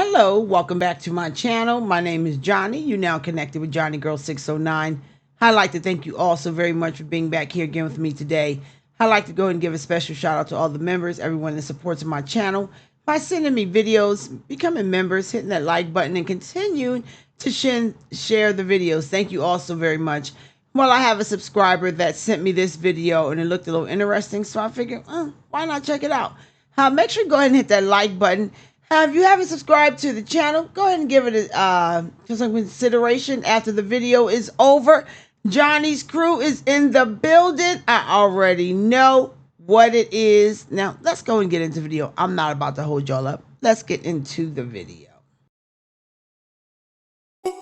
Hello, welcome back to my channel. My name is Johnny. You now connected with Johnny Girl 609. I'd like to thank you all so very much for being back here again with me today. I'd like to go ahead and give a special shout out to all the members, everyone that supports my channel by sending me videos, becoming members, hitting that like button, and continuing to share the videos. Thank you all so very much. Well, I have a subscriber that sent me this video and it looked a little interesting, so I figured, why not check it out? Make sure you go ahead and hit that like button. If you haven't subscribed to the channel, go ahead and give it some consideration after the video is over. Johnny's crew is in the building. I already know what it is. Now, let's go and get into the video. I'm not about to hold y'all up. Let's get into the video. Go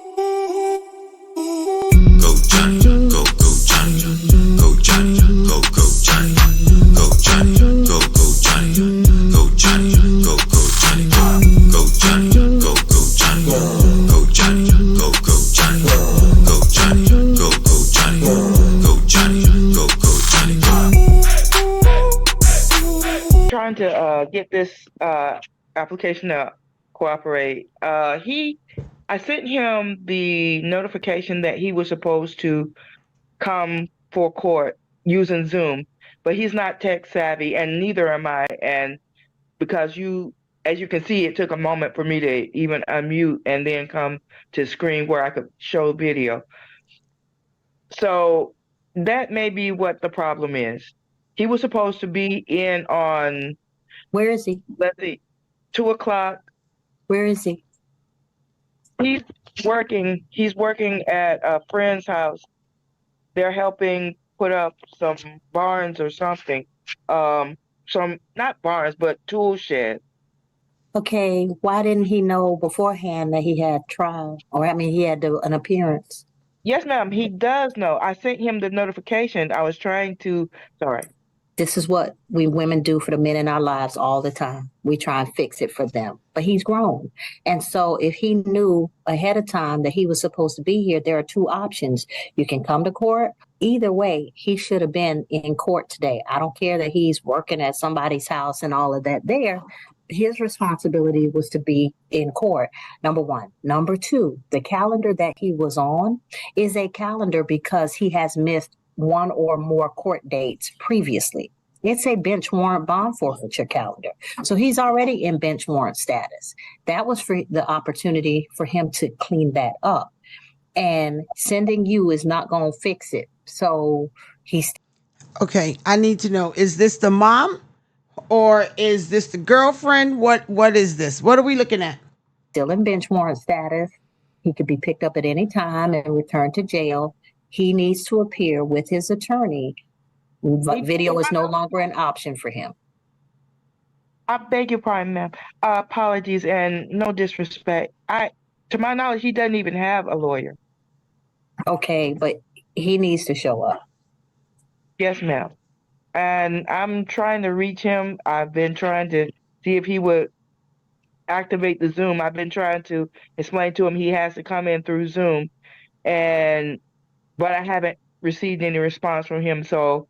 Johnny, go Johnny, go Johnny, go Johnny, go Johnny, go Johnny, go Johnny, go Johnny, go Johnny, go Johnny, go Johnny, go Johnny, go Johnny, go Johnny, go Johnny, go Johnny. Trying to get this application to cooperate. I sent him the notification that he was supposed to come for court using Zoom, but he's not tech savvy, and neither am I. And because as you can see, it took a moment for me to even unmute and then come to screen where I could show video. So that may be what the problem is. He was supposed to be in on. Where is he? Let's see, 2:00. Where is he? He's working. He's working at a friend's house. They're helping put up some barns or something. Some not barns, but tool shed. Okay, why didn't he know beforehand that he had trial? Or he had an appearance. Yes, ma'am. He does know. I sent him the notification. I was trying to. Sorry. This is what we women do for the men in our lives all the time. We try and fix it for them. But he's grown. And so if he knew ahead of time that he was supposed to be here, there are two options. You can come to court. Either way, he should have been in court today. I don't care that he's working at somebody's house and all of that there. His responsibility was to be in court, number one. Number two, the calendar that he was on is a calendar because he has missed one or more court dates previously. It's a bench warrant bond forfeiture calendar. So he's already in bench warrant status. That was for the opportunity for him to clean that up. And sending you is not going to fix it. So he's... Okay, I need to know, is this the mom or is this the girlfriend? What is this? What are we looking at? Still in bench warrant status. He could be picked up at any time and returned to jail. He needs to appear with his attorney. Video is no longer an option for him. I beg your pardon, ma'am. Apologies and no disrespect. To my knowledge, he doesn't even have a lawyer. Okay, but he needs to show up. Yes, ma'am. And I'm trying to reach him. I've been trying to see if he would activate the Zoom. I've been trying to explain to him he has to come in through Zoom, but I haven't received any response from him. So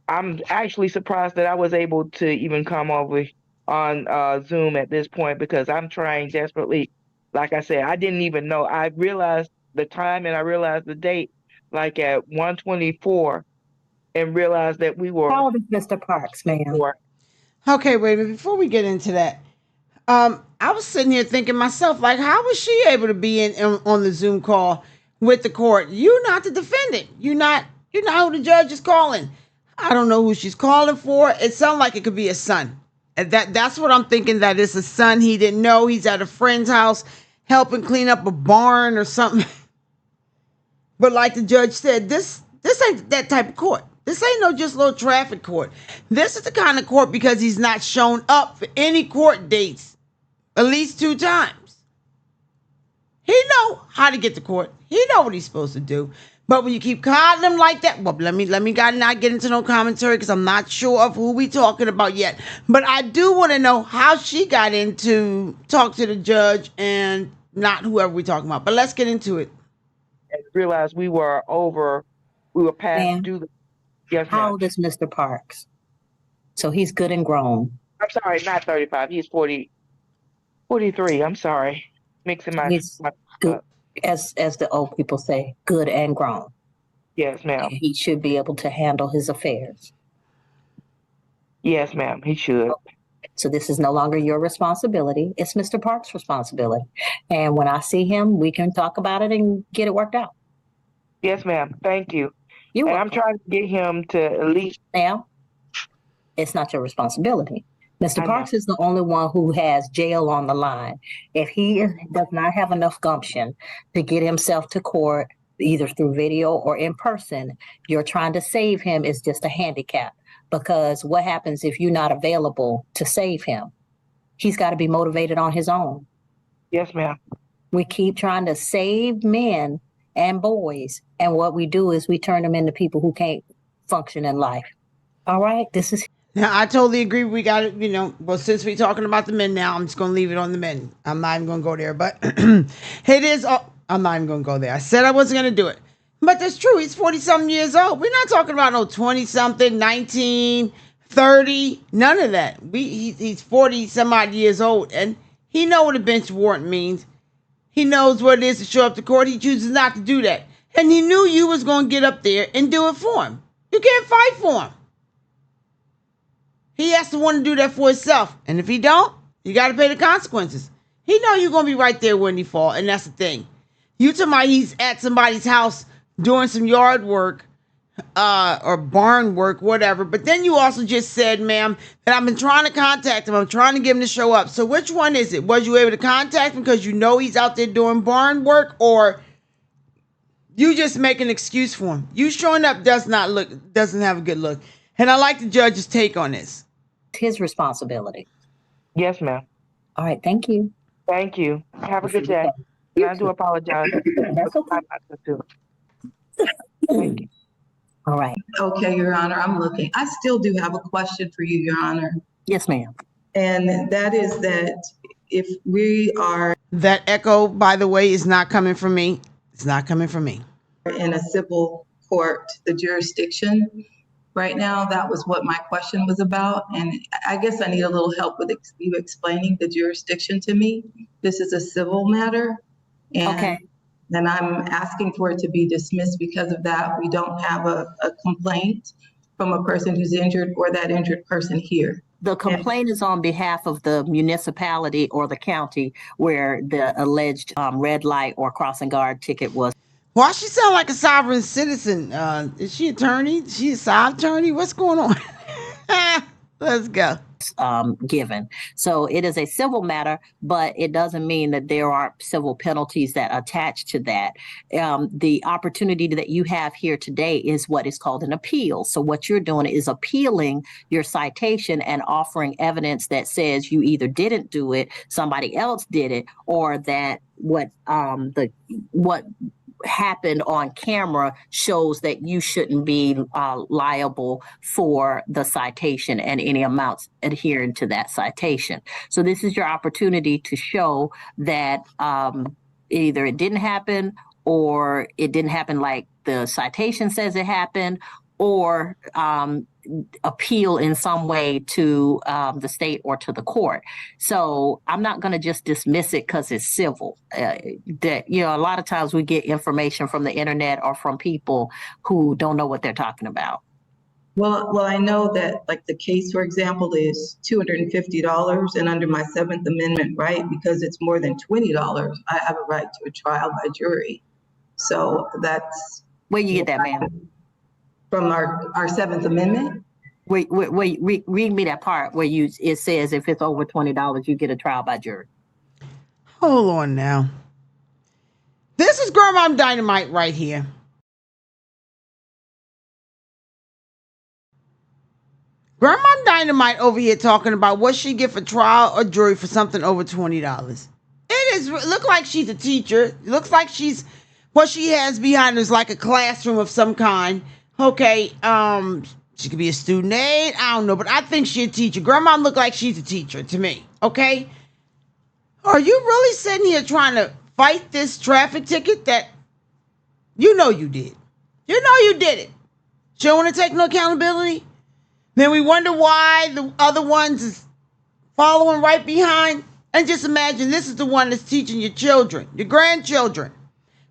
I'm actually surprised that I was able to even come over on Zoom at this point, because I'm trying desperately. Like I said, I didn't even know. I realized the time and I realized the date like at 1:24 and realized that we were... How old is Mr. Parks, ma'am? Okay, wait a minute. Before we get into that, I was sitting here thinking myself, like, how was she able to be on the Zoom call with the court? You're not the defendant. You're not who the judge is calling. I don't know who she's calling for. It sounds like it could be a son. And that's what I'm thinking, that it's a son. He didn't know. He's at a friend's house helping clean up a barn or something. But like the judge said, this ain't that type of court. This ain't no just little traffic court. This is the kind of court because he's not shown up for any court dates at least 2 times. He know how to get to court. He know what he's supposed to do. But when you keep calling him like that, well, let me not get into no commentary because I'm not sure of who we talking about yet. But I do want to know how she got in to talk to the judge and not whoever we talking about. But let's get into it. And realized we were past due. Yes, how old is Mr. Parks? So he's good and grown. I'm sorry, not 35. He's 40, 43. I'm sorry. Mixing He's my good, up. as the old people say, good and grown. Yes, ma'am. He should be able to handle his affairs. Yes, ma'am. He should. So this is no longer your responsibility. It's Mr. Park's responsibility. And when I see him, we can talk about it and get it worked out. Yes, ma'am. Thank you. You're And I'm welcome. trying to get him to at least. Now, it's not your responsibility. Mr. I know. Parks is the only one who has jail on the line. If he does not have enough gumption to get himself to court, either through video or in person, you're trying to save him is just a handicap. Because what happens if you're not available to save him? He's got to be motivated on his own. Yes, ma'am. We keep trying to save men and boys, and what we do is we turn them into people who can't function in life. All right, this is. Now, I totally agree. We got it, well, since we're talking about the men now, I'm just going to leave it on the men. I'm not even going to go there, but it is, I'm not even going to go there. I said I wasn't going to do it, but that's true. He's 40 something years old. We're not talking about no 20 something, 19, 30, none of that. He's 40 some odd years old, and he know what a bench warrant means. He knows what it is to show up to court. He chooses not to do that. And he knew you was going to get up there and do it for him. You can't fight for him. He has to want to do that for himself. And if he don't, you got to pay the consequences. He know you're going to be right there when he fall. And that's the thing. You talking about he's at somebody's house doing some yard work or barn work, whatever. But then you also just said, ma'am, that I've been trying to contact him. I'm trying to get him to show up. So which one is it? Was you able to contact him because you know he's out there doing barn work, or you just make an excuse for him? You showing up doesn't have a good look. And I like the judge's take on this. His responsibility. Yes, ma'am. All right, thank you. Thank you. Have a good day. And I do apologize. That's okay. Thank you. All right. Okay, Your Honor, I'm looking. I still do have a question for you, Your Honor. Yes, ma'am. And that is that if we are That echo, by the way, is not coming from me. It's not coming from me. in a civil court, the jurisdiction, right now, that was what my question was about. And I guess I need a little help with you explaining the jurisdiction to me. This is a civil matter. And Okay. then I'm asking for it to be dismissed because of that. We don't have a complaint from a person who's injured or that injured person here. The complaint is on behalf of the municipality or the county where the alleged red light or crossing guard ticket was. Why she sound like a sovereign citizen? Is she attorney? She a side attorney? What's going on? Let's go. Given. So it is a civil matter, but it doesn't mean that there aren't civil penalties that attach to that. The opportunity that you have here today is what is called an appeal. So what you're doing is appealing your citation and offering evidence that says you either didn't do it, somebody else did it, or that what happened on camera shows that you shouldn't be liable for the citation and any amounts adhering to that citation. So this is your opportunity to show that either it didn't happen or it didn't happen like the citation says it happened, or appeal in some way to the state or to the court. So I'm not going to just dismiss it because it's civil. That, a lot of times we get information from the internet or from people who don't know what they're talking about. Well, I know that, like, the case, for example, is $250, and under my Seventh Amendment right, because it's more than $20, I have a right to a trial by jury. So that's where you get that, ma'am? From our Seventh Amendment. Wait, read me that part where it says if it's over $20, you get a trial by jury. Hold on now. This is Grandma Dynamite right here. Grandma Dynamite over here talking about what she get for trial or jury for something over $20. It look like she's a teacher. It looks like what she has behind her is like a classroom of some kind. Okay, she could be a student aide. I don't know, but I think she's a teacher. Grandma look like she's a teacher to me. Okay, are you really sitting here trying to fight this traffic ticket that you know you did? You know you did it. She don't want to take no accountability. Then we wonder why the other ones is following right behind. And just imagine this is the one that's teaching your children, your grandchildren.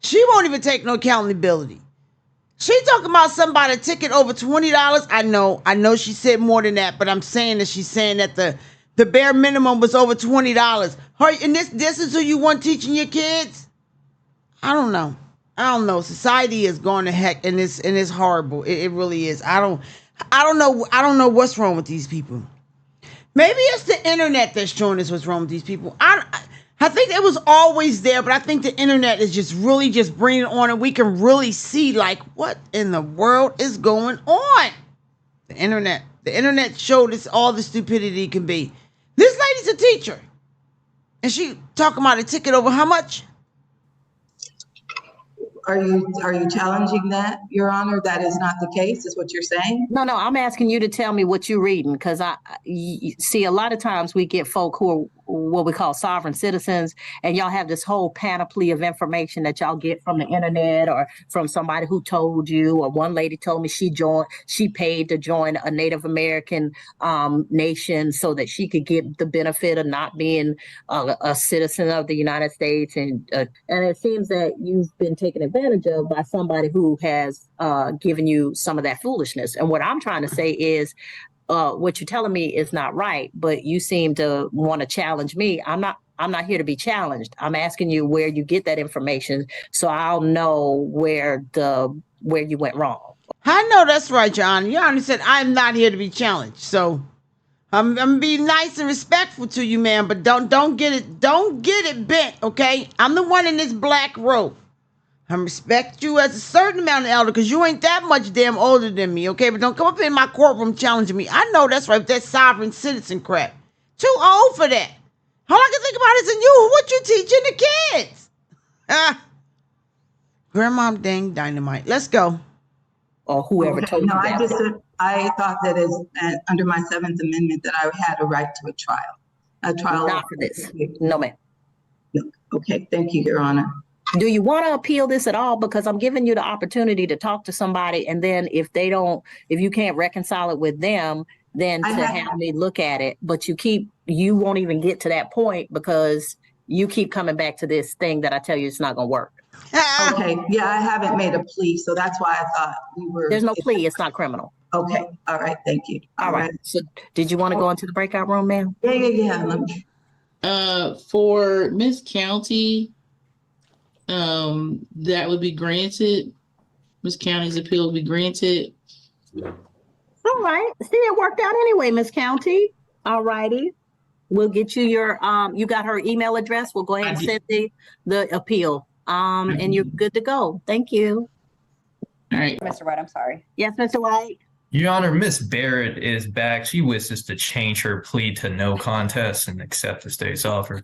She won't even take no accountability. She talking about somebody ticket over $20. I know she said more than that, but I'm saying that she's saying that the bare minimum was over $20. Her, and this is who you want teaching your kids? I don't know. Society is going to heck, and it's horrible. It really is. I don't know what's wrong with these people. Maybe it's the internet that's showing us what's wrong with these people. I think it was always there, but I think the internet is just really just bringing it on, and we can really see like what in the world is going on. The internet showed us all the stupidity it can be. This lady's a teacher, and she talking about a ticket over how much? Are you challenging that, Your Honor? That is not the case, is what you're saying? No, I'm asking you to tell me what you're reading, because see, a lot of times we get folk who are what we call sovereign citizens, and y'all have this whole panoply of information that y'all get from the internet or from somebody who told you, or one lady told me she paid to join a Native American nation so that she could get the benefit of not being a citizen of the United States, and it seems that you've been taken advantage of by somebody who has given you some of that foolishness. And what I'm trying to say is, what you're telling me is not right, but you seem to want to challenge me. I'm not here to be challenged. I'm asking you where you get that information so I'll know where you went wrong. I know that's right, John. Johnnie said I'm not here to be challenged. So I'm gonna be nice and respectful to you, man, but don't get it bent, okay? I'm the one in this black robe. I respect you as a certain amount of elder because you ain't that much damn older than me, okay? But don't come up in my courtroom challenging me. I know that's right, that sovereign citizen crap. Too old for that. All I can think about is in you, what you teaching the kids. Grandma dang dynamite. Let's go. Or whoever told you that. I thought that as under my 7th Amendment that I had a right to a trial. A trial. Not for this. No, ma'am. No. Okay, thank you, Your Honor. Do you want to appeal this at all? Because I'm giving you the opportunity to talk to somebody, and then if you can't reconcile it with them, then have me look at it. But you won't even get to that point because you keep coming back to this thing that I tell you it's not going to work. Okay, yeah, I haven't made a plea, so that's why I thought we were. There's no plea. It's not criminal. Okay, all right, thank you. All right. So did you want to go into the breakout room, ma'am? Yeah. For Miss County, that would be granted. Miss County's appeal would be granted. All right. See, it worked out anyway, Miss County. All righty. We'll get you your you got her email address. We'll go ahead and send the appeal. And you're good to go. Thank you. All right. Mr. White, I'm sorry. Yes, Mr. White. Your Honor, Miss Barrett is back. She wishes to change her plea to no contest and accept the state's offer.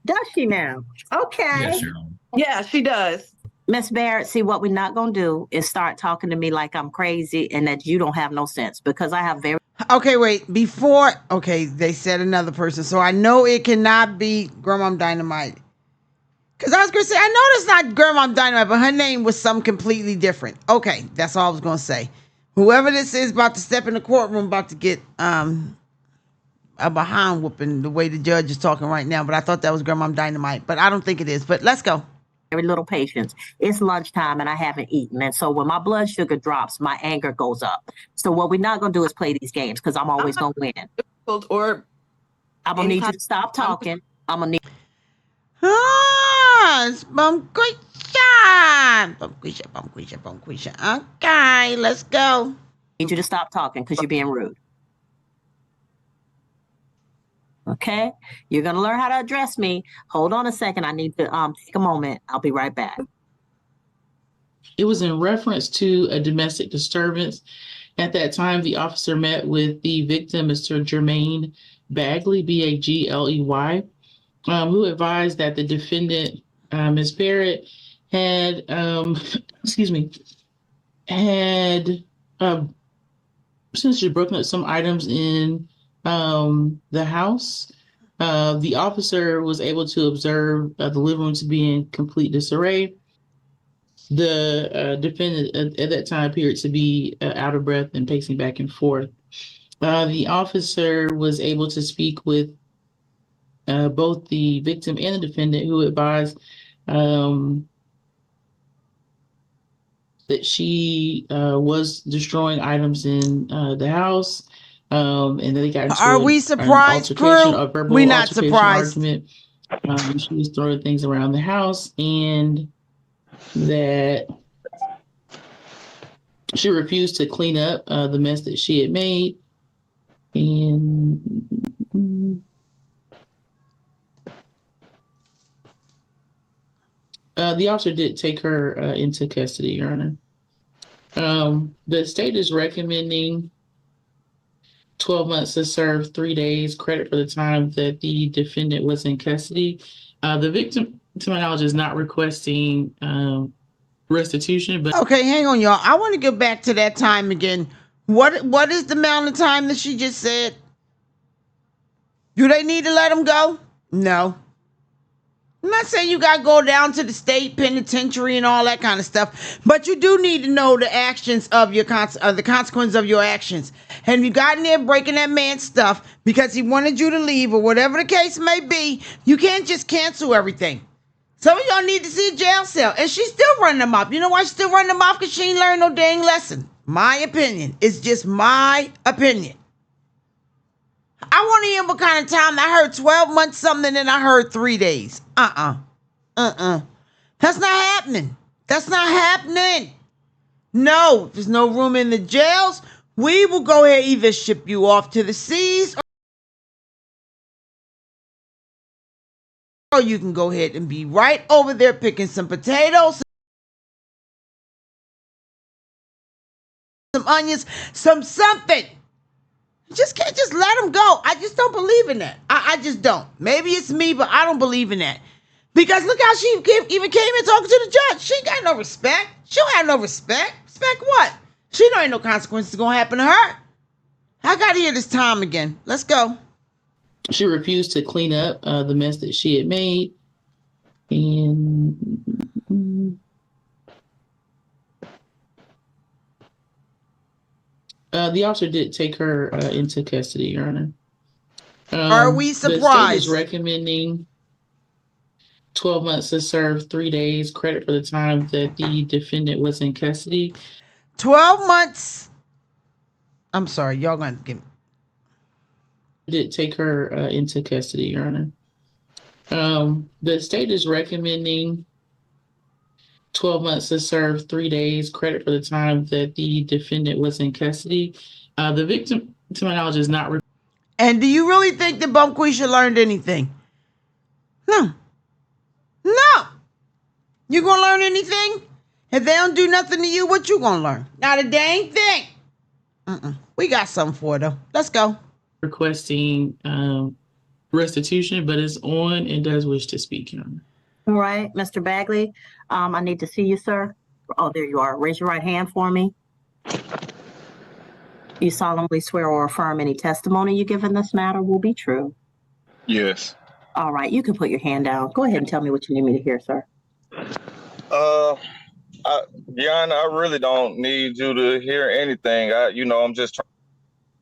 Does she now? Okay. Yes, Your Honor. Yeah, she does. Miss Barrett, see, what we're not going to do is start talking to me like I'm crazy and that you don't have no sense, because I have very... Okay, wait. They said another person, so I know it cannot be Grandma Dynamite. Because I was going to say, I know it's not Grandma Dynamite, but her name was something completely different. Okay, that's all I was going to say. Whoever this is about to step in the courtroom, about to get a behind whooping the way the judge is talking right now, but I thought that was Grandma Dynamite, but I don't think it is. But let's go. Very little patience. It's lunchtime and I haven't eaten. And so when my blood sugar drops, my anger goes up. So what we're not going to do is play these games because I'm always going to win. Or I'm going to need you to stop talking. I'm going to need... Okay, let's go. Need you to stop talking because you're being rude. Okay, you're gonna learn how to address me. Hold on a second. I need to take a moment. I'll be right back. It was in reference to a domestic disturbance. At that time, the officer met with the victim, Mr. Jermaine Bagley, Bagley, who advised that the defendant, Ms. Barrett, had essentially broken up some items in the house. The officer was able to observe the living room to be in complete disarray. The defendant at that time appeared to be out of breath and pacing back and forth. The officer was able to speak with both the victim and the defendant, who advised that she was destroying items in the house, and then they got into Are we an surprised, altercation, crew? a We verbal not altercation surprised. argument. She was throwing things around the house, and that she refused to clean up the mess that she had made. And the officer did take her into custody, Your Honor. The state is recommending 12 months to serve 3 days credit for the time that the defendant was in custody. The victim, to my knowledge, is not requesting restitution, but Okay, hang on, y'all. I want to go back to that time again. What is the amount of time that she just said? Do they need to let him go? No. I'm not saying you got to go down to the state penitentiary and all that kind of stuff, but you do need to know the actions of your the consequences of your actions. And you got in there breaking that man's stuff because he wanted you to leave or whatever the case may be. You can't just cancel everything. Some of y'all need to see a jail cell, and she's still running them off. You know why she's still running them off? Because she ain't learned no dang lesson. My opinion. It's just my opinion. I want to hear what kind of time. I heard 12 months something, and then I heard 3 days. That's not happening. That's not happening. No, there's no room in the jails. We will go ahead either ship you off to the seas, or you can go ahead and be right over there picking some potatoes, some onions, some something. You just can't just let them go. I just don't believe in that. I just don't. Maybe it's me, but I don't believe in that. Because look how she even came in talking to the judge. She ain't got no respect. She don't have no respect. Respect what? She know ain't no consequences going to happen to her. I got to hear this time again. Let's go. she refused to clean up the mess that she had made. And the officer did take her into custody, Your Honor. Are we The state is surprised? recommending 12 months to serve 3 days credit for the time that the defendant was in custody. 12 months. I'm sorry. Y'all going to give me. Did take her into custody, Your Honor. The state is recommending 12 months to serve 3 days credit for the time that the defendant was in custody. The victim, to my knowledge, is not. And do you really think that Bumquisha learned anything? No. No. You gonna learn anything? If they don't do nothing to you, what you gonna learn? Not a dang thing. We got something for her, though. Let's go. Requesting restitution, but is on and does wish to speak, Your Honor. All right, Mr. Bagley, I need to see you, sir. Oh, there you are. Raise your right hand for me. You solemnly swear or affirm any testimony you give in this matter will be true. Yes. All right, you can put your hand down. Go ahead and tell me what you need me to hear, sir. Yana, I really don't need you to hear anything. I'm just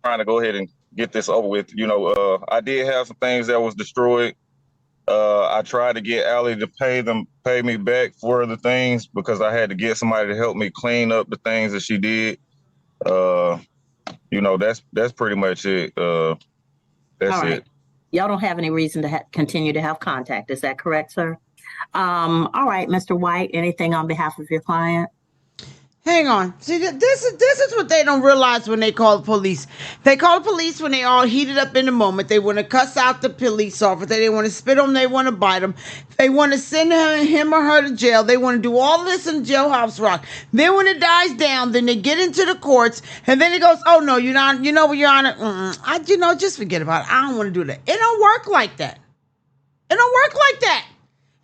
trying to go ahead and get this over with. I did have some things that was destroyed. I tried to get Allie to pay me back for the things because I had to get somebody to help me clean up the things that she did. That's pretty much it. That's All right. it. Y'all don't have any reason to continue to have contact. Is that correct, sir? All right, Mr. White, anything on behalf of your client? Hang on. See, this is what they don't realize when they call the police. They call the police when they all heated up in the moment. They want to cuss out the police officer. They want to spit on them. They want to bite them. They want to send him or her to jail. They want to do all this in jailhouse rock. Then when it dies down, then they get into the courts, and then it goes, oh, no, you're not, Your Honor, just forget about it. I don't want to do that. It don't work like that. It don't work like that.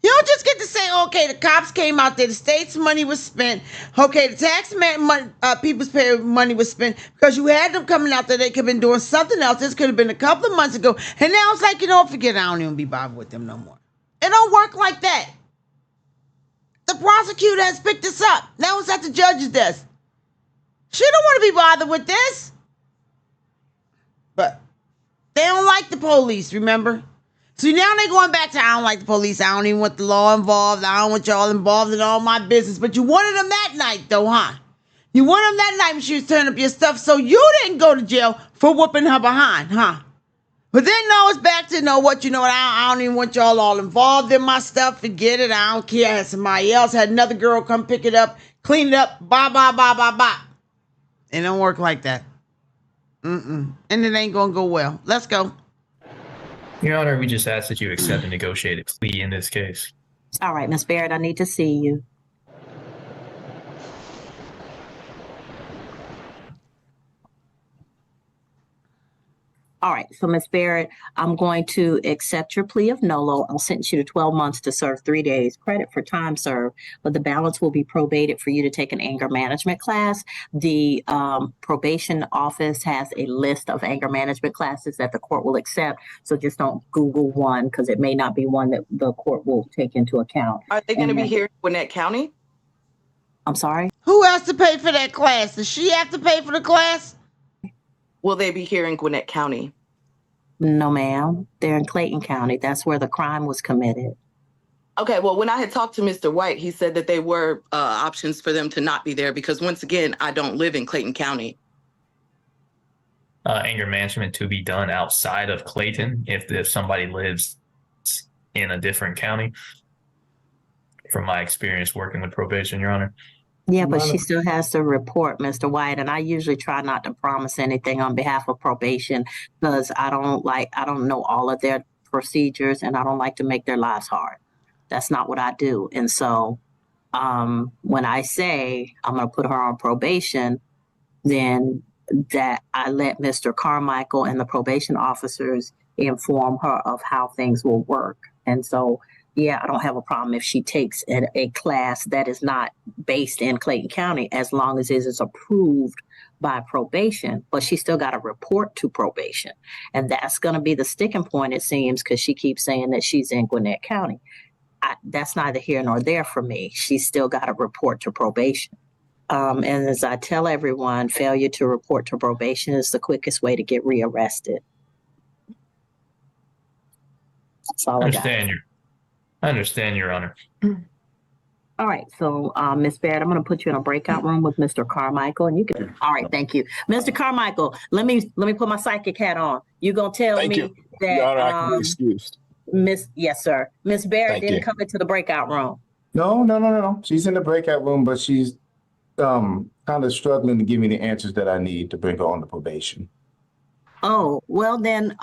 You don't just get to say, okay, the cops came out there, the state's money was spent, okay, the people's money was spent because you had them coming out there. They could have been doing something else. This could have been a couple of months ago. And now it's like, forget it. I don't even be bothered with them no more. It don't work like that. The prosecutor has picked this up. Now it's at the judge's desk. She don't want to be bothered with this. But they don't like the police, remember? So now they going back to, I don't like the police. I don't even want the law involved. I don't want y'all involved in all my business. But you wanted them that night, though, huh? You wanted them that night when she was turning up your stuff, so you didn't go to jail for whooping her behind, huh? But then, no, it's back to, I don't even want y'all all involved in my stuff. Forget it. I don't care. I had somebody else, had another girl come pick it up, clean it up, blah, blah, blah, blah, blah. It don't work like that. And it ain't going to go well. Let's go. Your Honor, we just ask that you accept a negotiated plea in this case. All right, Miss Barrett, I need to see you. All right, so Ms. Barrett, I'm going to accept your plea of nolo. I'll sentence you to 12 months to serve 3 days credit for time served, but the balance will be probated for you to take an anger management class. The probation office has a list of anger management classes that the court will accept, so just don't Google one because it may not be one that the court will take into account. Are they going to be here in Gwinnett County? I'm sorry? Who has to pay for that class? Does she have to pay for the class? Will they be here in Gwinnett County? No, ma'am. They're in Clayton County. That's where the crime was committed. Okay, well, when I had talked to Mr. White, he said that they were options for them to not be there because, once again, I don't live in Clayton County. Anger management to be done outside of Clayton if somebody lives in a different county. From my experience working with probation, Your Honor. Yeah, but she still has to report, Mr. White, and I usually try not to promise anything on behalf of probation because I don't know all of their procedures and I don't like to make their lives hard. That's not what I do. And so when I say I'm going to put her on probation, then that I let Mr. Carmichael and the probation officers inform her of how things will work. And so yeah, I don't have a problem if she takes a class that is not based in Clayton County as long as it is approved by probation, but she still got to report to probation. And that's going to be the sticking point, it seems, because she keeps saying that she's in Gwinnett County. That's neither here nor there for me. She's still got to report to probation. And as I tell everyone, failure to report to probation is the quickest way to get rearrested. That's all I got. I understand, Your Honor. All right, so Ms. Barrett, I'm going to put you in a breakout room with Mr. Carmichael, and you can. All right, thank you, Mr. Carmichael. Let me put my psychic hat on. You're going to tell me that Your Honor, I can be excused. Yes, sir. Miss Barrett Thank didn't you. come into the breakout room. No. She's in the breakout room, but she's kind of struggling to give me the answers that I need to bring her on the probation. Oh, well then,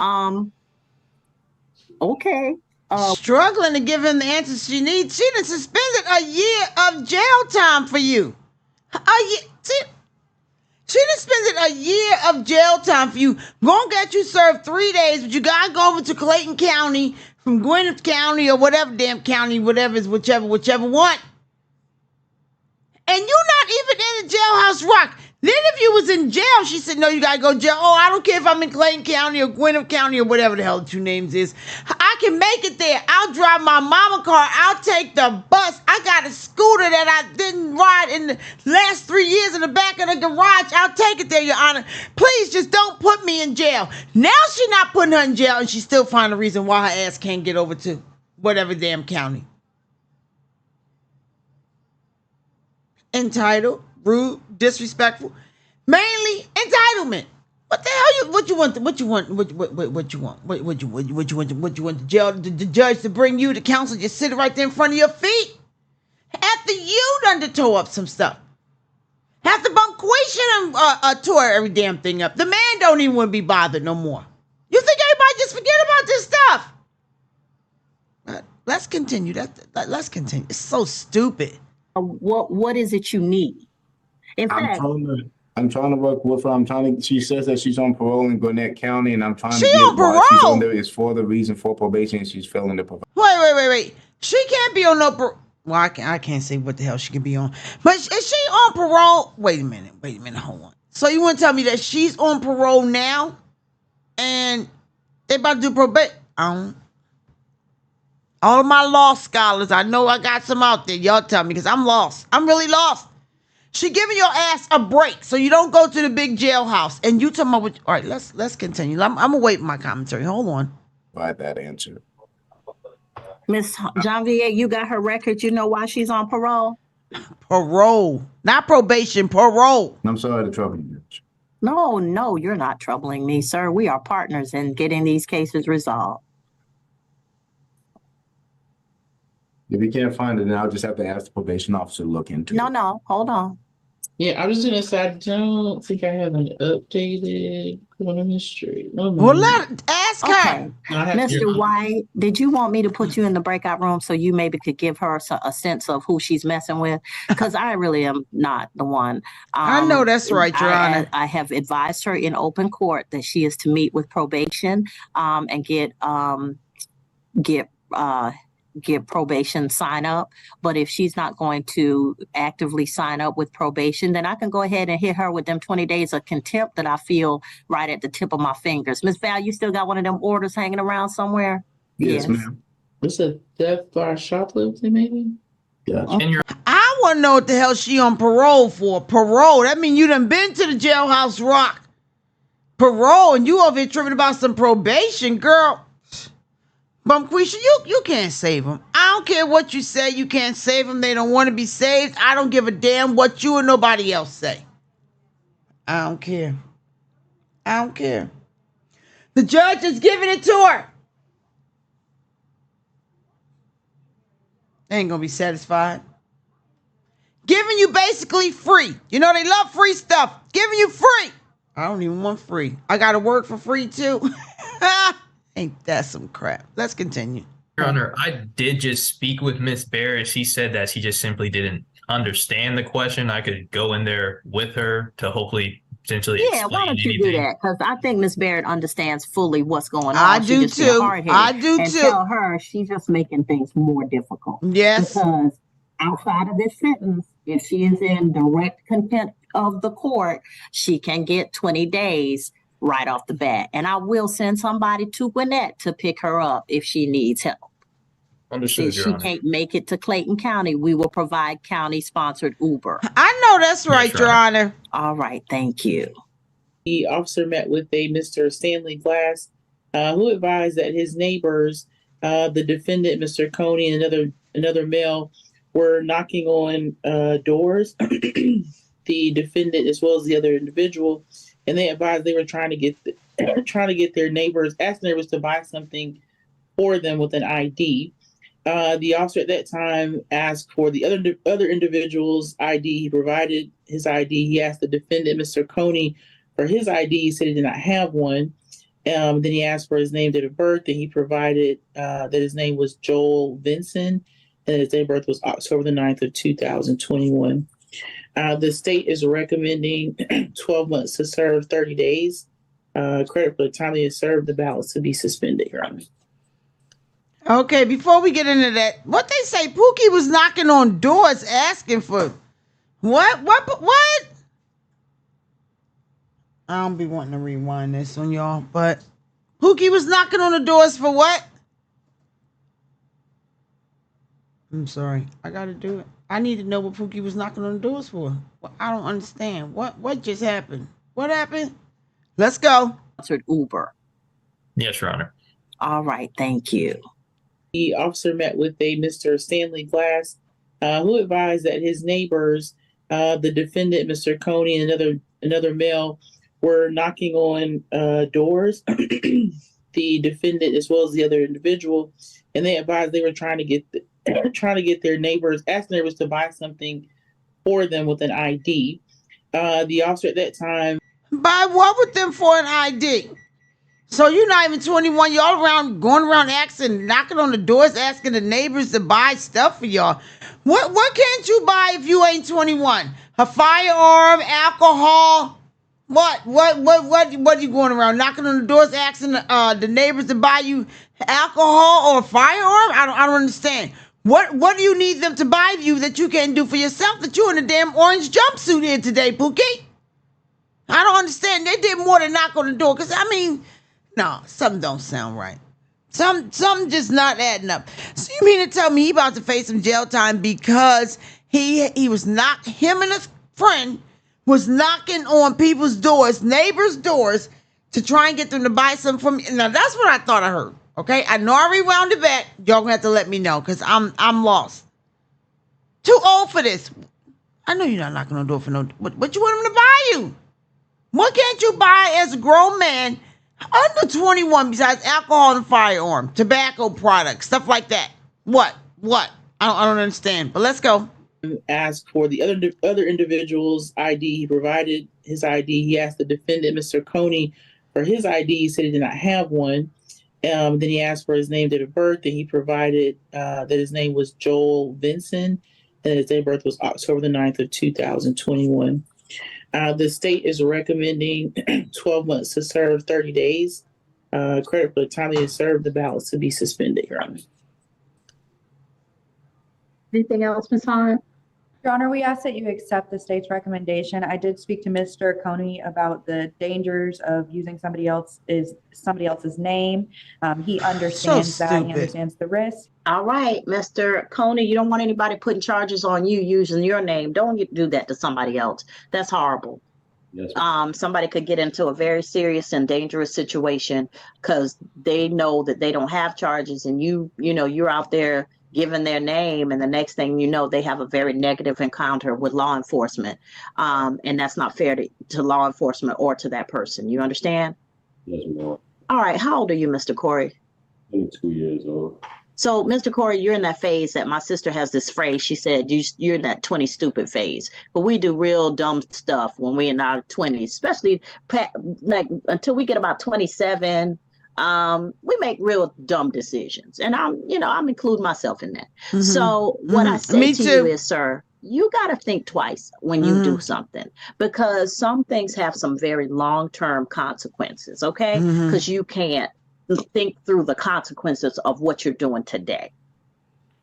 okay. Struggling to give him the answers she needs. She done suspended a year of jail time for you. She done suspended a year of jail time for you. Gonna get you served 3 days, but you gotta go over to Clayton County from Gwinnett County or whatever damn county, whatever is whichever one. And you not even in the jailhouse rock. Then if you was in jail, she said, no, you gotta go to jail. Oh, I don't care if I'm in Clayton County or Gwinnett County or whatever the hell the two names is. I can make it there. I'll drive my mama car. I'll take the bus. I got a scooter that I didn't ride in the last 3 years in the back of the garage. I'll take it there, Your Honor. Please just don't put me in jail. Now she's not putting her in jail and she still find a reason why her ass can't get over to whatever damn county. Entitled, rude, disrespectful, mainly entitlement. What the hell what you want the judge to bring you to counsel just sit right there in front of your feet after you done to toe up some stuff. After Bunquation tore every damn thing up. The man don't even want to be bothered no more. You think everybody just forget about this stuff? Let's continue. Let's continue. It's so stupid. What is it you need? In fact, I'm trying to work with her. She says that she's on parole in Gwinnett County, and I'm trying to She get on why she's on parole? there. It's for the reason for probation, and she's failing the probation. Wait. She can't be on no parole. Well, I can't say what the hell she can be on. But is she on parole? Wait a minute, hold on. So you want to tell me that she's on parole now? And they about to do probation? All of my law scholars, I know I got some out there. Y'all tell me, because I'm lost. I'm really lost. She giving your ass a break so you don't go to the big jailhouse. And you talking about all right, let's continue. I'm gonna wait my commentary. Hold on. Provide that answer. Miss Janvier, you got her record. You know why she's on parole? Parole, not probation, parole. I'm sorry to trouble you. No, you're not troubling me, sir. We are partners in getting these cases resolved. If you can't find it, then I'll just have to ask the probation officer to look into it. No, hold on. Yeah, I was gonna say I don't think I have an updated criminal history. No, Well, ask her. Okay. No, I have Mr. White, did you want me to put you in the breakout room so you maybe could give her a sense of who she's messing with? Because I really am not the one. I know that's right, Your Honor. I have advised her in open court that she is to meet with probation and get probation sign up. But if she's not going to actively sign up with probation, then I can go ahead and hit her with them 20 days of contempt that I feel right at the tip of my fingers. Miss Val, you still got one of them orders hanging around somewhere? Yes, ma'am. It's a theft by shoplifting, maybe? Gotcha. And you're I want to know what the hell she on parole for. Parole. That mean you done been to the jailhouse rock. Parole, and you over here tripping about some probation, girl. Bumquisha, you can't save them. I don't care what you say. You can't save them. They don't want to be saved. I don't give a damn what you or nobody else say. I don't care. I don't care. The judge is giving it to her. They ain't gonna be satisfied. Giving you basically free. You know they love free stuff. Giving you free. I don't even want free. I gotta work for free too. Ain't that some crap? Let's continue. Your Honor, I did just speak with Miss Barrett. She said that she just simply didn't understand the question. I could go in there with her to hopefully potentially Yeah, why don't you do that? Because I think Miss Barrett understands fully what's going on. I She do just be too. hard-headed. I do and too. Tell her she's just making things more difficult. Yes. Because outside of this sentence, if she is in direct contempt of the court, she can get 20 days right off the bat. And I will send somebody to Gwinnett to pick her up if she needs help. Understood, If Your she Honor. can't make it to Clayton County, we will provide county-sponsored Uber. I know that's right, Yes, Your Your Honor. All right, thank you. The officer met with a Mr. Stanley Glass, who advised that his neighbors, the defendant, Mr. Coney, and another male, were knocking on doors. The defendant, as well as the other individual, and they advised they were trying to get their neighbors, ask neighbors to buy something for them with an ID. The officer at that time asked for the other individual's ID. He provided his ID. He asked the defendant, Mr. Coney, for his ID. He said he did not have one. Then he asked for his name, date of birth, and he provided that his name was Joel Vinson, and his date of birth was October the 9th of 2021. The state is recommending 12 months to serve 30 days. Credit for the time they served, the balance to be suspended, Your Honor. Okay, before we get into that, what they say, Pookie was knocking on doors asking for what? I don't be wanting to rewind this on y'all, but Pookie was knocking on the doors for what? I'm sorry, I gotta do it. I need to know what Pookie was knocking on the doors for. Well, I don't understand. What just happened? What happened? Let's go. Sponsored Uber. Yes, Your Honor. All right, thank you. The officer met with a Mr. Stanley Glass, who advised that his neighbors, the defendant, Mr. Coney, and another male, were knocking on doors. The defendant, as well as the other individual, and they advised they were trying to get their neighbors, ask neighbors to buy something for them with an ID. The officer at that time. Buy what with them for an ID? So you're not even 21. Y'all going around knocking on the doors, asking the neighbors to buy stuff for y'all. What can't you buy if you ain't 21? A firearm, alcohol? What you going around knocking on the doors, asking the neighbors to buy you alcohol or a firearm? I don't understand. What do you need them to buy you that you can't do for yourself? That you in a damn orange jumpsuit here today, Pookie? I don't understand. They did more than knock on the door. Cause I mean, no, something don't sound right. Something just not adding up. So you mean to tell me he about to face some jail time because he was him and his friend was knocking on people's doors, neighbors' doors, to try and get them to buy something from me. Now that's what I thought I heard. Okay, I know I rewound it back. Y'all gonna have to let me know because I'm lost. Too old for this. I know you're not knocking on the door for no. What you want him to buy you? What can't you buy as a grown man under 21 besides alcohol and firearm, tobacco products, stuff like that? What? I don't understand. But let's go. Asked for the other individual's ID. He provided his ID. He asked the defendant, Mr. Coney, for his ID. He said he did not have one. Then he asked for his name, date of birth, and he provided that his name was Joel Vinson, and his date of birth was October the 9th of 2021. The state is recommending 12 months to serve 30 days. Credit for the time they served, the balance to be suspended, Your Honor. Anything else, Ms. Hahn? Your Honor, we ask that you accept the state's recommendation. I did speak to Mr. Coney about the dangers of using somebody else's name. He understands that. He understands the risk. All right, Mr. Coney, you don't want anybody putting charges on you using your name. Don't do that to somebody else. That's horrible. Yes, somebody could get into a very serious and dangerous situation because they know that they don't have charges, and you're out there giving their name, and the next thing you know, they have a very negative encounter with law enforcement. And that's not fair to law enforcement or to that person. You understand? Yes, ma'am. All right. How old are you, Mr. Corey? 22 years old. So, Mr. Corey, you're in that phase that my sister has this phrase. She said, you're in that 20 stupid phase. But we do real dumb stuff when we're in our 20s, especially like until we get about 27. We make real dumb decisions. And I'm including myself in that. Mm-hmm. So what I say to you is, sir, you got to think twice when you do something, because some things have some very long-term consequences, okay? Because you can't think through the consequences of what you're doing today.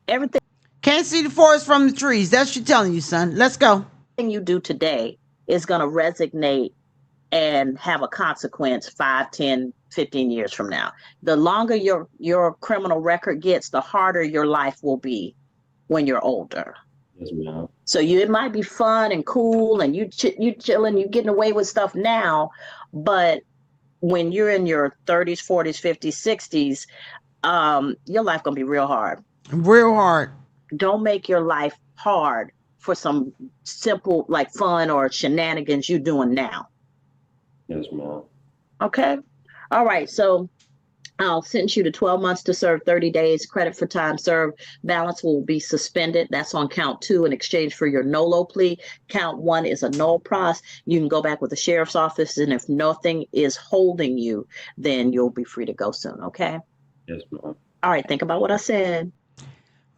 Everything. Can't see the forest from the trees. That's what you're telling you, son. Let's go. Everything you do today is going to resonate and have a consequence 5, 10, 15 years from now. The longer your criminal record gets, the harder your life will be when you're older. Yes, ma'am. So it might be fun and cool, and you chilling, you getting away with stuff now, but when you're in your 30s, 40s, 50s, 60s, your life gonna be real hard. Real hard. Don't make your life hard for some simple, like fun or shenanigans you're doing now. Yes, ma'am. Okay. All right. So I'll sentence you to 12 months to serve 30 days. Credit for time served. Balance will be suspended. That's on count 2 in exchange for your NOLO plea. Count 1 is a null pros. You can go back with the sheriff's office, and if nothing is holding you, then you'll be free to go soon. Okay. Yes, ma'am. All right. Think about what I said.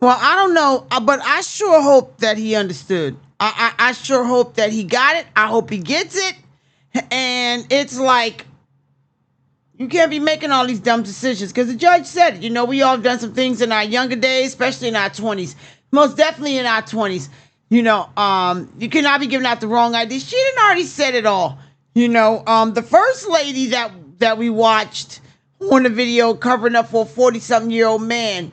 Well, I don't know, but I sure hope that he understood. I sure hope that he got it. I hope he gets it. And it's like, you can't be making all these dumb decisions, because the judge said it. We all have done some things in our younger days, especially in our 20s. Most definitely in our 20s. You cannot be giving out the wrong ID. She didn't already said it all. The first lady that we watched on the video covering up for a 40-something-year-old man,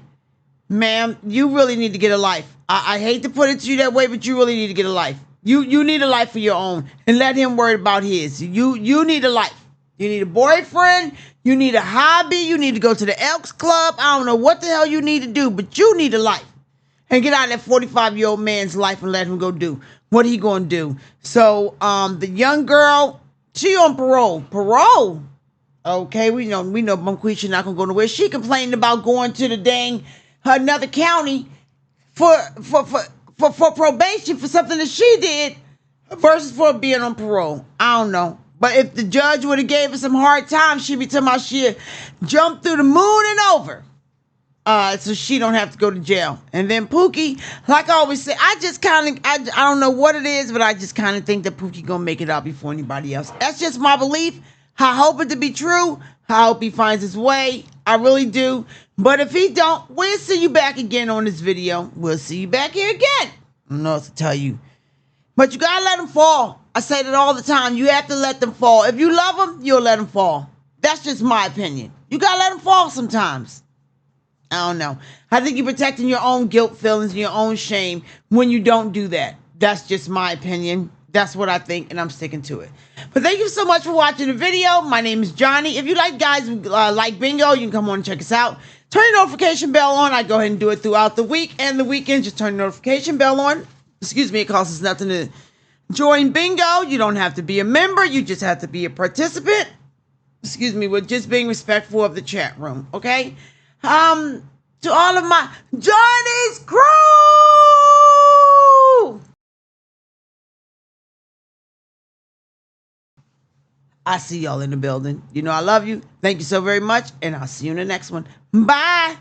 ma'am, you really need to get a life. I hate to put it to you that way, but you really need to get a life. You need a life of your own, and let him worry about his. You need a life. You need a boyfriend. You need a hobby. You need to go to the Elks Club. I don't know what the hell you need to do, but you need a life. And get out of that 45-year-old man's life and let him go do what he gonna do. So the young girl, she on parole. Parole. Okay, we know Bunquisha not gonna go nowhere. She complained about going to the dang another county for probation for something that she did versus for being on parole. I don't know. But if the judge would have gave her some hard time, she'd be talking about she'd jump through the moon and over. So she don't have to go to jail. And then Pookie, like I always say, I don't know what it is, but I just kind of think that Pookie gonna make it out before anybody else. That's just my belief. I hope it to be true. I hope he finds his way. I really do. But if he don't, we'll see you back again on this video. We'll see you back here again. I don't know what to tell you. But you gotta let them fall. I say that all the time. You have to let them fall. If you love them, you'll let them fall. That's just my opinion. You gotta let them fall sometimes. I don't know. I think you're protecting your own guilt feelings and your own shame when you don't do that. That's just my opinion. That's what I think, and I'm sticking to it. But thank you so much for watching the video. My name is Johnny. If you like guys like bingo, you can come on and check us out. Turn your notification bell on. I go ahead and do it throughout the week and the weekend. Just turn the notification bell on. Excuse me, it costs us nothing to join bingo. You don't have to be a member. You just have to be a participant. Excuse me, with just being respectful of the chat room, okay? To all of my Johnny's crew! I see y'all in the building. You know I love you. Thank you so very much, and I'll see you in the next one. Bye!